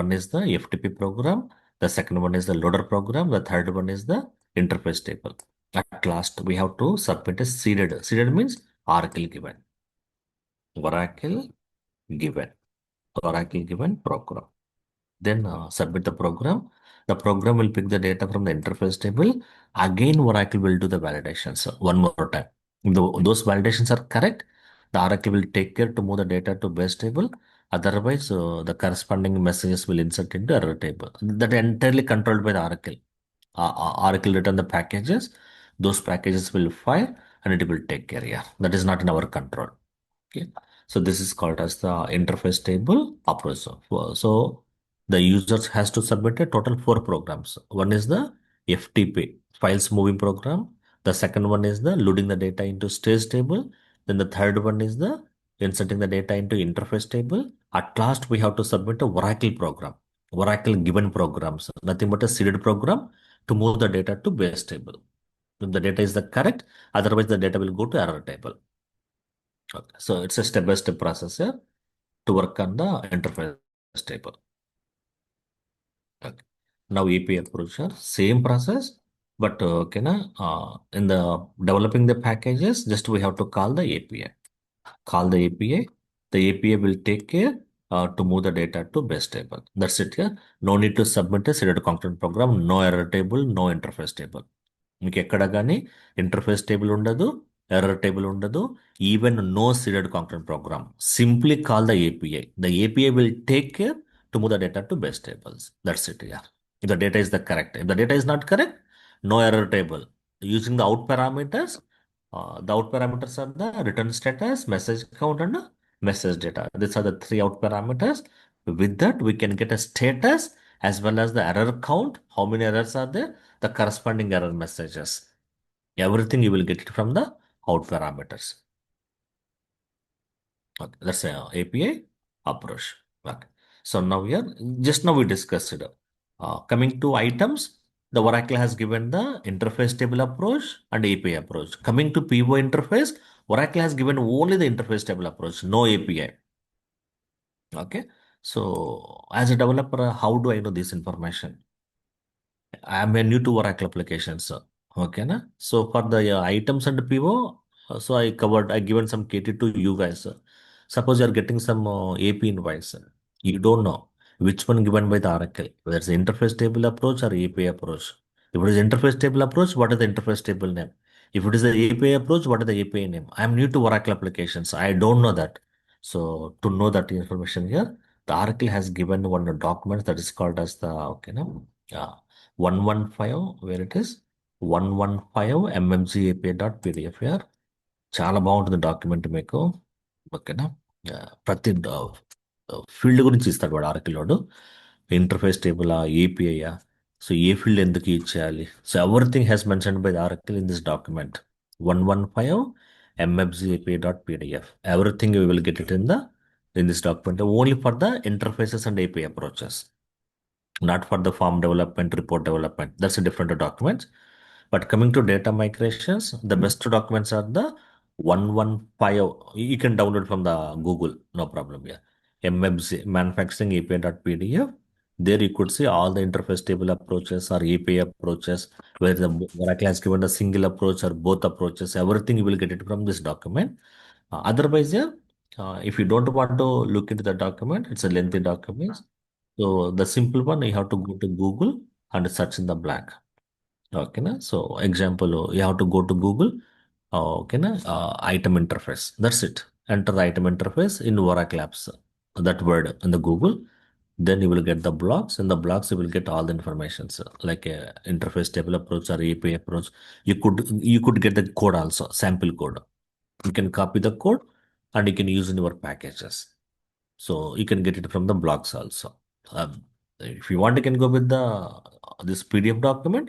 One is the FTP program. The second one is the loader program. The third one is the interface table. At last, we have to submit a seeded. Seeded means Oracle given. Oracle given. Oracle given program. Then submit the program. The program will pick the data from the interface table. Again, Oracle will do the validations one more time. If those validations are correct, the Oracle will take care to move the data to base table. Otherwise, the corresponding messages will insert into error table. That entirely controlled by the Oracle. Oracle return the packages. Those packages will fire and it will take care. Yeah, that is not in our control. Okay, so this is called as the interface table approach. So the users has to submit a total four programs. One is the FTP files moving program. The second one is the loading the data into stage table. Then the third one is the inserting the data into interface table. At last, we have to submit a Oracle program. Oracle given programs, nothing but a seeded program to move the data to base table. If the data is the correct, otherwise the data will go to error table. Okay. So it's a step-by-step process here to work on the interface table. Okay. Now API approach here, same process, but in the developing the packages, just we have to call the API. Call the API. The API will take care to move the data to base table. That's it here. No need to submit a seeded concurrent program, no error table, no interface table. మీకు ఎక్కడ కానీ interface table ఉండదు, error table ఉండదు, even no seeded concrete program. Simply call the API. The API will take care to move the data to base tables. That's it. Yeah. If the data is the correct. If the data is not correct, no error table. Using the out parameters, the out parameters are the return status, message count, and message data. These are the three out parameters. With that, we can get a status as well as the error count. How many errors are there? The corresponding error messages. Everything you will get it from the out parameters. Okay, that's a API approach. Okay. So now just now we discussed it. Coming to items, the Oracle has given the interface table approach and API approach. Coming to PO interface, Oracle has given only the interface table approach, no API. Okay. So as a developer, how do I know this information? I'm a new to Oracle applications. Okay, na? So for the items and PO, so I given some KT to you guys. Suppose you're getting some AP invoice. You don't know which one given by the Oracle, whether it's interface table approach or API approach. If it is interface table approach, what is the interface table name? If it is the API approach, what is the API name? I'm new to Oracle applications. I don't know that. So to know that information here, the Oracle has given one document that is called as the 115 where it is 115 mmgapi.pdf here. చాలా బాగుంటుంది document మీకు. ఓకేనా? ప్రతి field గురించి ఇస్తాడు వాడు ఆర్కిలోడు. Interface table API, so ఏ field ఎందుకు use చేయాలి, so everything has mentioned by the ఆర్కిల్ in this document 115 mmgapi.pdf. Everything we will get it in this document only for the interfaces and API approaches, not for the form development, report development. That's a different document. But coming to data migrations, the best documents are the 115. You can download from the Google, no problem here. MFC, manufacturing API.pdf. There you could see all the interface table approaches or API approaches, where the Oracle has given a single approach or both approaches. Everything you will get it from this document. Otherwise, if you don't want to look into the document, it's a lengthy document. So the simple one, you have to go to Google and search in the blank. Okay, na? So example, you have to go to Google. Okay, na? Item interface. That's it. Enter the item interface in Oracle apps. That word in the Google. Then you will get the blocks. In the blocks, you will get all the information. So, like a interface table approach or API approach. You could get the code also, sample code. You can copy the code and you can use in your packages. So you can get it from the blogs also. If you want, you can go with the this PDF document.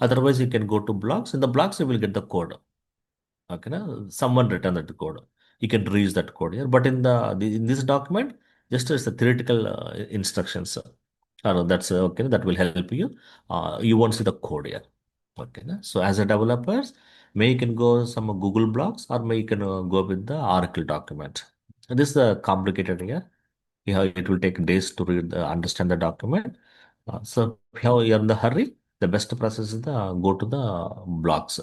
Otherwise, you can go to blogs. In the blogs, you will get the code. Okay, na? Someone written that code. You can reuse that code here. But in this document, just as the theoretical instructions. That's okay. That will help you. You won't see the code here. Okay, na? So as a developers, may you can go some Google Blocks or may you can go with the Oracle document. This is complicated here. It will take days to read understand the document. So if you're in the hurry, the best process is the go to the blocks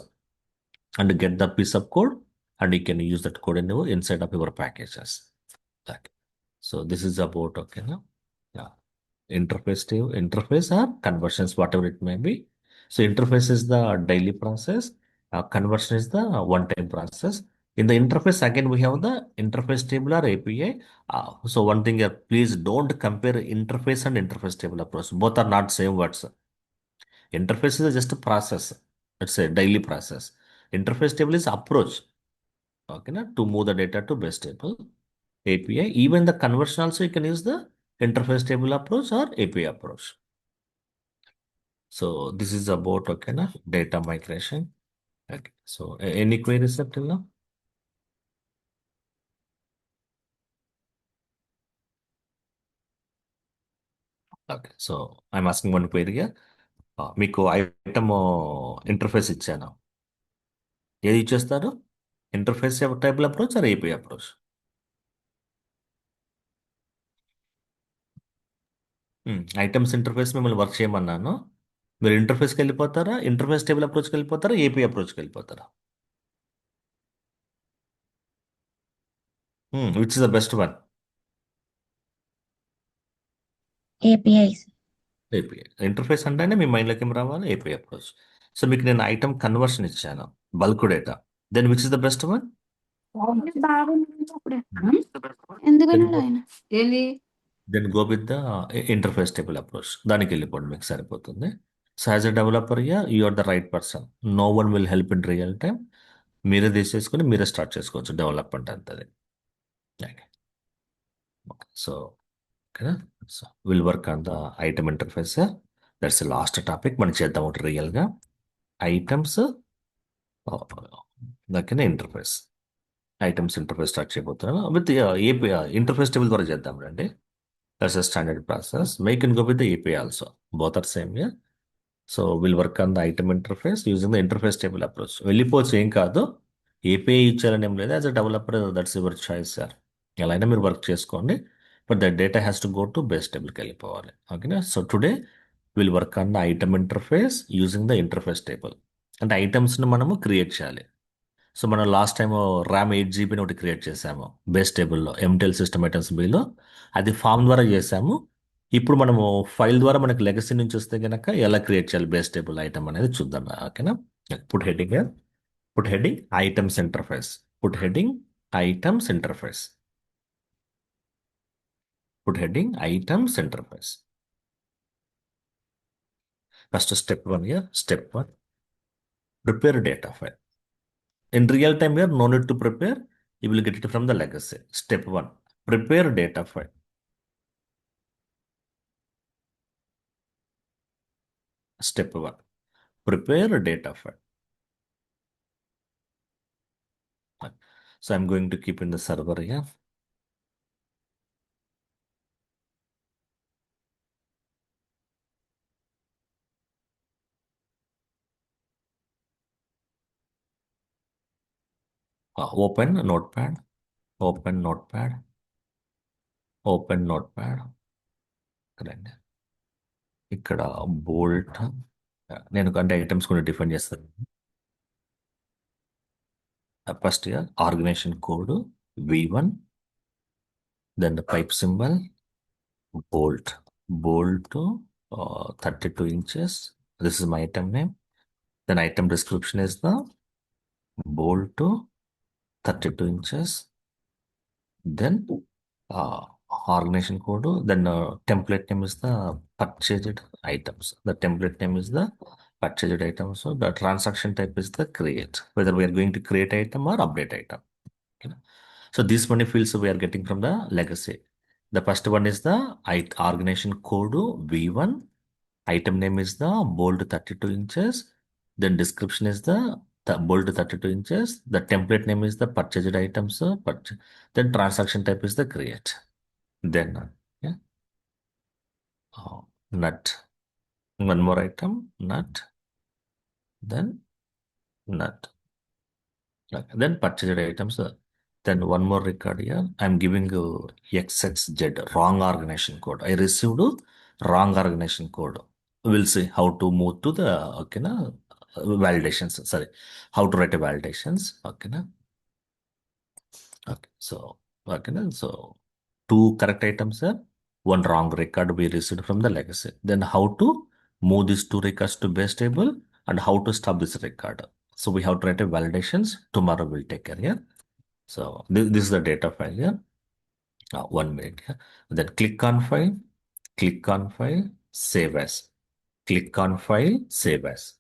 and get the piece of code, and you can use that code in inside of your packages. Okay. So this is about okay now. Yeah. Interface or conversions, whatever it may be. So interface is the daily process. Conversion is the one-time process. In the interface, again, we have the interface table or API. So one thing here, please don't compare interface and interface table approach. Both are not same words. Interface is just a process. It's a daily process. Interface table is approach. Okay, na, to move the data to base table. API, even the conversion also you can use the interface table approach or API approach. So this is about okay na data migration. Okay. So any queries up till now? Okay. So I'm asking one query here. మీకు item interface ఇచ్చాను, ఏది ఇచ్చేస్తారు? Interface table approach or AP approach? Items interface మిమ్మల్ని work చేయమన్నాను. మీరు ఇంటర్ఫేస్కి వెళ్ళిపోతారా, interface table అప్రోచ్కి వెళ్ళిపోతారా, ఏపీ అప్రోచ్కి వెళ్ళిపోతారా? Which is the best one? APIs. API interface అంటేనే మీ మైండ్లోకి ఏం రావాలి? API approach. సో మీకు నేను ఐటమ్ కన్వర్షన్ ఇచ్చాను, bulk data. Then which is the best one? బాగుంది అప్పుడే. ఎందుకన్నాడు ఆయన ఏంది? Then go with the interface table approach. దానికి వెళ్ళిపోండి, మీకు సరిపోతుంది. So as a developer you are the right person. No one will help in real time. మీరే తీసేసుకొని మీరే స్టార్ట్ చేసుకోవచ్చు డెవలప్మెంట్ అంతది. సో ఓకేనా. So will work on the item interface. That's last topic మనం చేద్దాం ఒకటి రియల్గా. ఐటమ్స్ దానికన్నా ఇంటర్ఫేస్. ఐటమ్స్ ఇంటర్ఫేస్ స్టార్ట్ చేయబోతున్నాను విత్ ఏపీ ఇంటర్ఫేస్ టేబుల్ ద్వారా చేద్దాం రండి. That's a standard process. We can go with the AP also. Both are same here. So will work on the item interface using the interface table approach. వెళ్ళిపోవచ్చు, ఏం కాదు. API ఇచ్చారని ఏం లేదు. As a developer that's your choice sir. ఎలా అయినా మీరు work చేసుకోండి. But the data has to go to base టేబుల్కి వెళ్ళిపోవాలి. ఓకేనా. So today will work on the item interface using the interface table. అంటే ఐటమ్స్ని మనము క్రియేట్ చేయాలి. సో మనం లాస్ట్ టైం ర్యామ్ 8 GB ఒకటి క్రియేట్ చేసాము బేస్ టేబుల్లో, ఎంటెల్ సిస్టమ్ ఐటమ్స్ బిలో. అది ఫామ్ ద్వారా చేసాము. ఇప్పుడు మనము ఫైల్ ద్వారా మనకి లెగసీ నుంచి వస్తే కనుక ఎలా క్రియేట్ చేయాలి బేస్ టేబుల్ ఐటమ్ అనేది చూద్దాం. ఓకేనా. Put heading, put heading items interface. Put heading items interface. Put heading items interface. First step 1 here. Step 1, prepare data file. In real time here, no need to prepare. You will get it from the legacy. Step 1, prepare data file. Step 1, prepare data file. So I'm going to keep in the server here. Open notepad, open notepad, open notepad. Correct. ఇక్కడ బోల్ట్ నేను అంటే items కూడా define చేస్తాను. First year organisation code V1, then the pipe symbol, bolt to 32 inches. This is my item name. Then item description is the bolt to 32 inches. Then organization code. Then template name is the purchased items. The template name is the purchased items. So the transaction type is the create, whether we are going to create item or update item. Okay. So these many fields we are getting from the legacy. The first one is the organization code V1. Item name is the bold 32 inches. Then description is the bold 32 inches. The template name is the purchased items. Then transaction type is the create. Then yeah, nut. One more item, nut. Then nut. Okay. Then purchased items. Then one more record here. I'm giving XXZ, wrong organization code. I received wrong organization code. We'll see how to move to the okay, na, validations. Sorry, how to write a validations. Okay, na? Okay. So okay, na? So two correct items are one wrong record we received from the legacy. Then how to move these two records to base table and how to stop this record. So we have to write a validations. Tomorrow we'll take care. Yeah. So this is the data file here. 1 minute here. Then click on file, save as. Click on file, save as.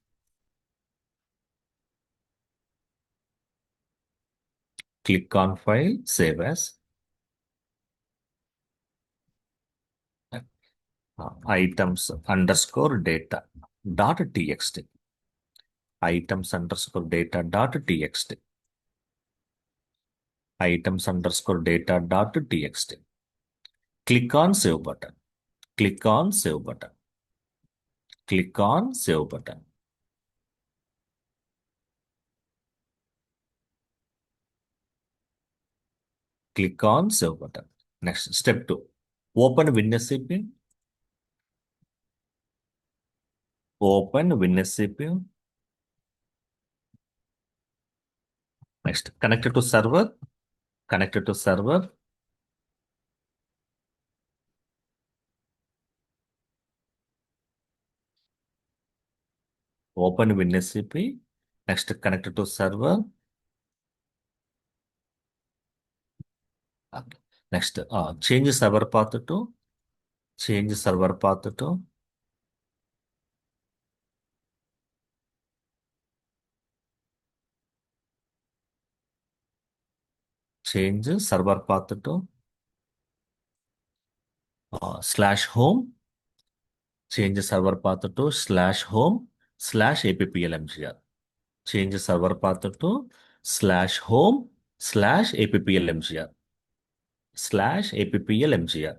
Click on file, save as. Items underscore data dot txt. Items underscore data dot txt. Items underscore data dot txt. Click on save button. Click on save button. Click on save button. Click on save button. Next, step 2. Open WinSCP. Open WinSCP. Next, connected to server. Connected to server. Open WinSCP. Next, connected to server. Okay. Next, change server path to. Change server path to. Change server path to. Slash home. Change server path to slash home slash applmgr. Change server path to slash home slash applmgr slash applmgr.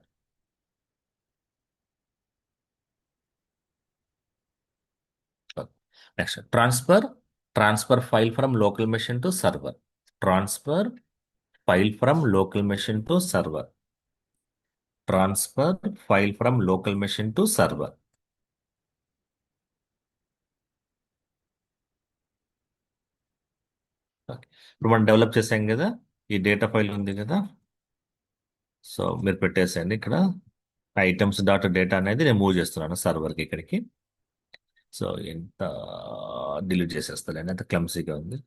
Next, transfer file from local machine to server. Transfer file from local machine to server. Transfer file from local machine to server. Okay. ఇప్పుడు మనం develop చేసాం కదా ఈ data file ఉంది కదా so మీరు పెట్టేసేయండి ఇక్కడ ఐటమ్స్ డాట్ డేటా అనేది నేను మూవ్ చేస్తున్నాను సర్వర్కి ఇక్కడికి సో ఎంత డిలీట్ చేసేస్తాను ఎంత క్లమ్సీగా ఉంది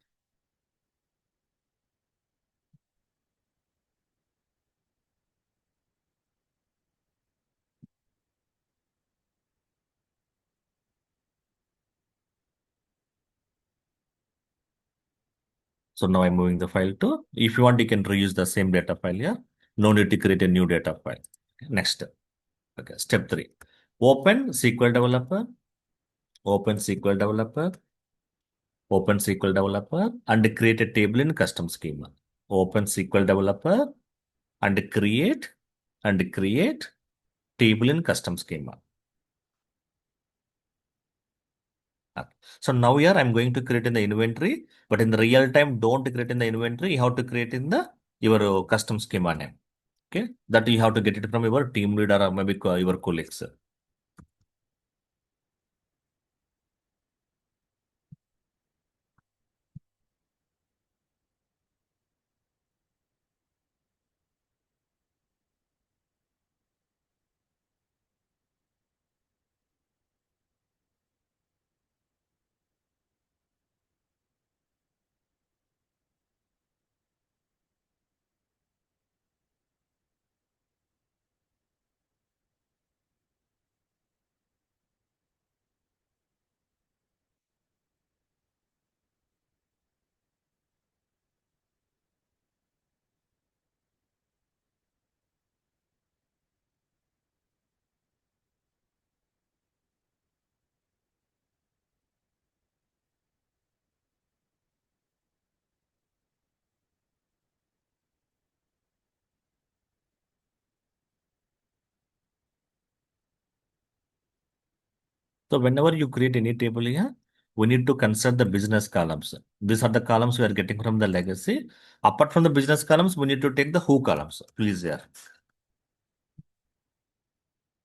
So now I'm moving the file to, if you want, you can reuse the same data file here. No need to create a new data file. Next, okay, step 3. Open SQL Developer, open SQL Developer, open SQL Developer, and create a table in custom schema. Open SQL Developer and create table in custom schema. Okay. So now here I'm going to create in the inventory, but in the real time, don't create in the inventory. You have to create in the your custom schema name. Okay, that you have to get it from your team leader or maybe your colleagues. So whenever you create any table here, we need to consider the business columns. These are the columns we are getting from the legacy. Apart from the business columns, we need to take the who columns. Please, here.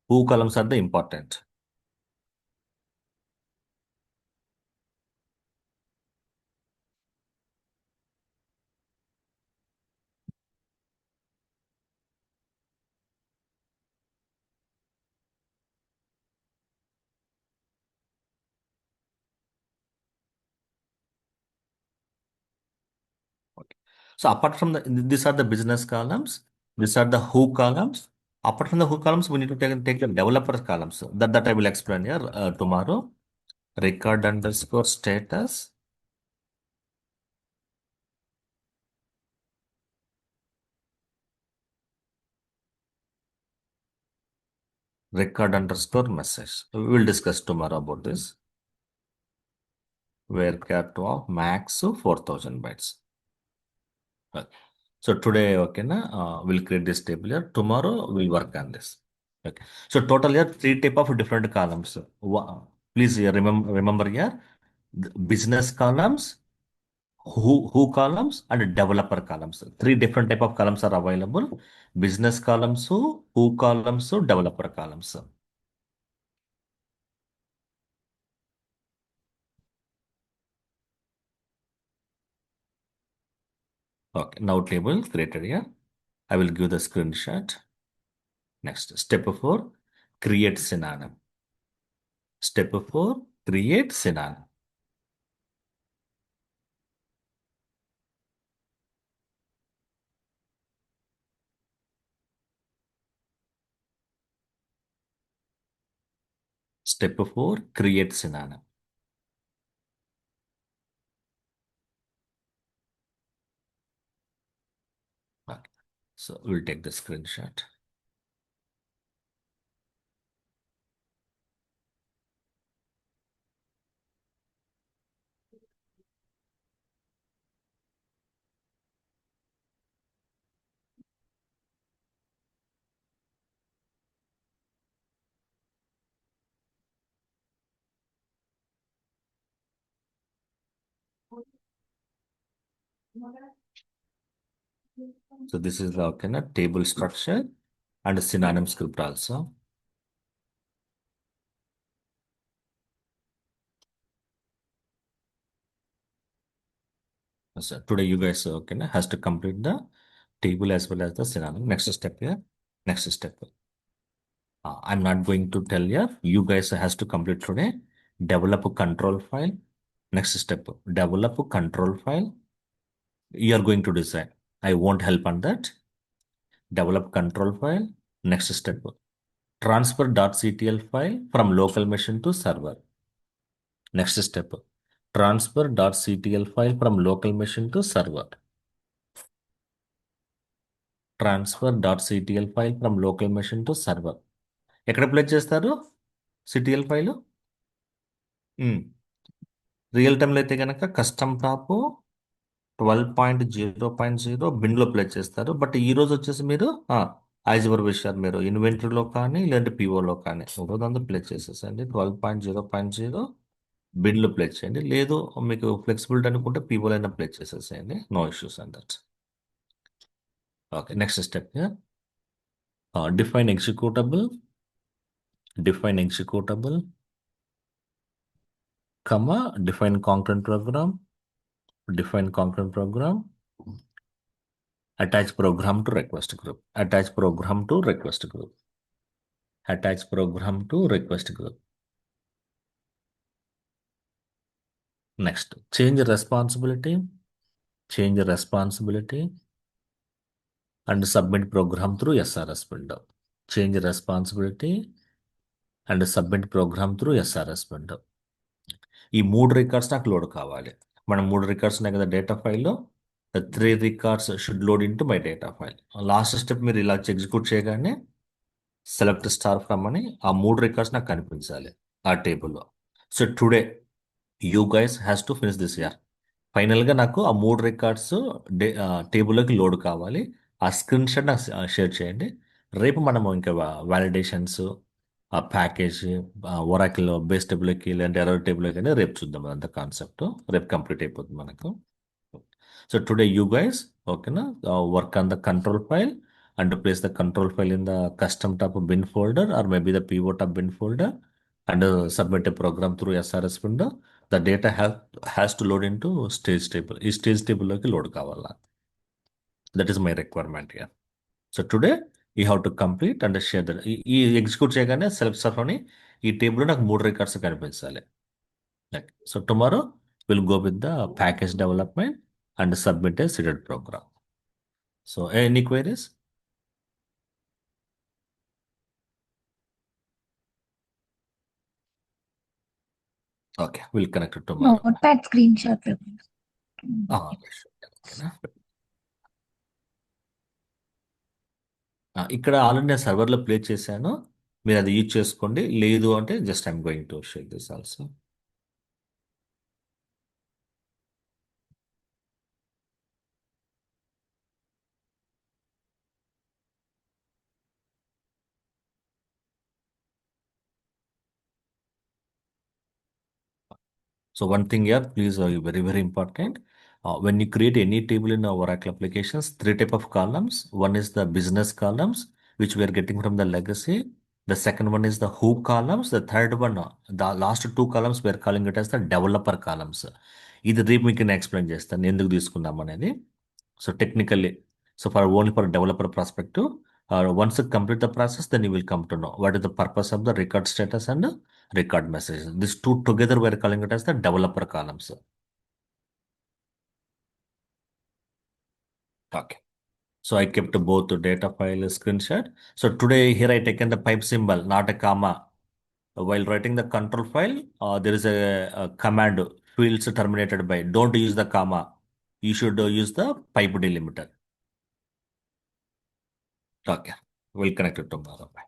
Who columns are the important. Okay. So apart from these are the business columns. These are the who columns. Apart from the who columns, we need to take the developer columns. That I will explain here tomorrow. Record underscore status. Record underscore message. We will discuss tomorrow about this. Varchar of max 4000 bytes. Okay. So today, okay, we'll create this table here. Tomorrow we'll work on this. Okay. So total here three type of different columns. Please remember here business columns, who columns, and developer columns. Three different type of columns are available. Business columns, who columns, developer columns. Okay. Now table created here. I will give the screenshot. Next, step 4, create synonym. Step 4, create synonym. Step 4, create synonym. Okay. So we'll take the screenshot. So this is the okay, table structure and a synonym script also. So today you guys okay, has to complete the table as well as the synonym. Next step here. Next step. I'm not going to tell you. You guys has to complete today. Develop a control file. Next step. Develop a control file. You are going to decide. I won't help on that. Develop control file. Next step. Transfer.ctl file from local machine to server. Next step. Transfer.ctl file from local machine to server. Transfer.ctl file from local machine to server. ఎక్కడ play చేస్తారు CTL file real టైంలో అయితే కనుక custom top 12.0.0 బిన్లో play చేస్తారు but ఈ రోజు వచ్చేసి మీరు యాజ్ ఎవర్ విషయాలు మీరు ఇన్వెంటరీలో కానీ లేదంటే పిఓలో కానీ ఒకరోజు ప్లే చేసేసండి 12.0.0 బిన్లో ప్లే చేయండి లేదు మీకు ఫ్లెక్సిబిలిటీ అనుకుంటే పిఓలో అయినా ప్లే చేసేసేయండి no issues and that okay next step define executable define executable, comma, define concurrent program, define concurrent program, attach program to request group, attach program to request group, attach program to request group. Next, change responsibility, change responsibility, and submit program through SRS window. Change responsibility and submit program through SRS window. ఈ మూడు records నాకు load కావాలి మనం మూడు records ఉన్నాయి కదా data ఫైల్లో three records should load in to my data file last step మీరు ఇలా ఎగ్జిక్యూట్ చేయగానే సెలెక్ట్ స్టార్ ఫ్రమ్ అని ఆ మూడు రికార్డ్స్ నాకు కనిపించాలి ఆ టేబుల్లో so today you guys has to finish this year ఫైనల్గా నాకు ఆ మూడు రికార్డ్స్ టేబుల్లోకి లోడ్ కావాలి ఆ స్క్రీన్ షాట్ నాకు షేర్ చేయండి రేపు మనము ఇంకా వాలిడేషన్స్ ఆ ప్యాకేజ్ ఒరాకిల్ బేస్ టేబుల్కి లేదంటే ఎర్రర్ టేబుల్ కానీ రేపు చూద్దాం అదంతా కాన్సెప్ట్. రేపు కంప్లీట్ అయిపోతుంది మనకు. సో టుడే యూ గైస్, ఓకేనా, work on the control file and to place the control file in the custom type of bin folder or maybe the pivot of bin folder and submit a program through SRS window. The data has to load into stage table. ఈ stage table లోకి load కావాలా. That is my requirement here. So today you have to complete and share that. ఈ execute చేయగానే సెల్ఫ్ సర్ఫ్ అని ఈ టేబుల్లో నాకు 3 రికార్డ్స్ కనిపించాలి. So tomorrow will go with the package development and submit a seeded program. So any queries? Okay, will connect tomorrow. Notepad screenshot ఓకేనా. ఇక్కడ ఆల్రెడీ నేను సర్వర్లో ప్లే చేశాను, మీరు అది యూజ్ చేసుకోండి. లేదు అంటే just I'm going to share this also. So one thing here, please, very, very important. When you create any table in Oracle applications, three type of columns. One is the business columns, which we are getting from the legacy. The second one is the who columns. The third one, the last two columns, we are calling it as the developer columns. ఇది రేపు మీకు నేను explain చేస్తాను ఎందుకు తీసుకున్నాం అనేది. So technically, so for only for developer perspective, once complete the process, then you will come to know what is the purpose of the record status and record messages. These two together we are calling it as the developer columns. Okay. So I kept both the data file screenshot. So today here I taken the pipe symbol, not a comma. While writing the control file, there is a command fields terminated by. Don't use the comma. You should use the pipe delimiter. Okay. We'll connect it tomorrow. Bye.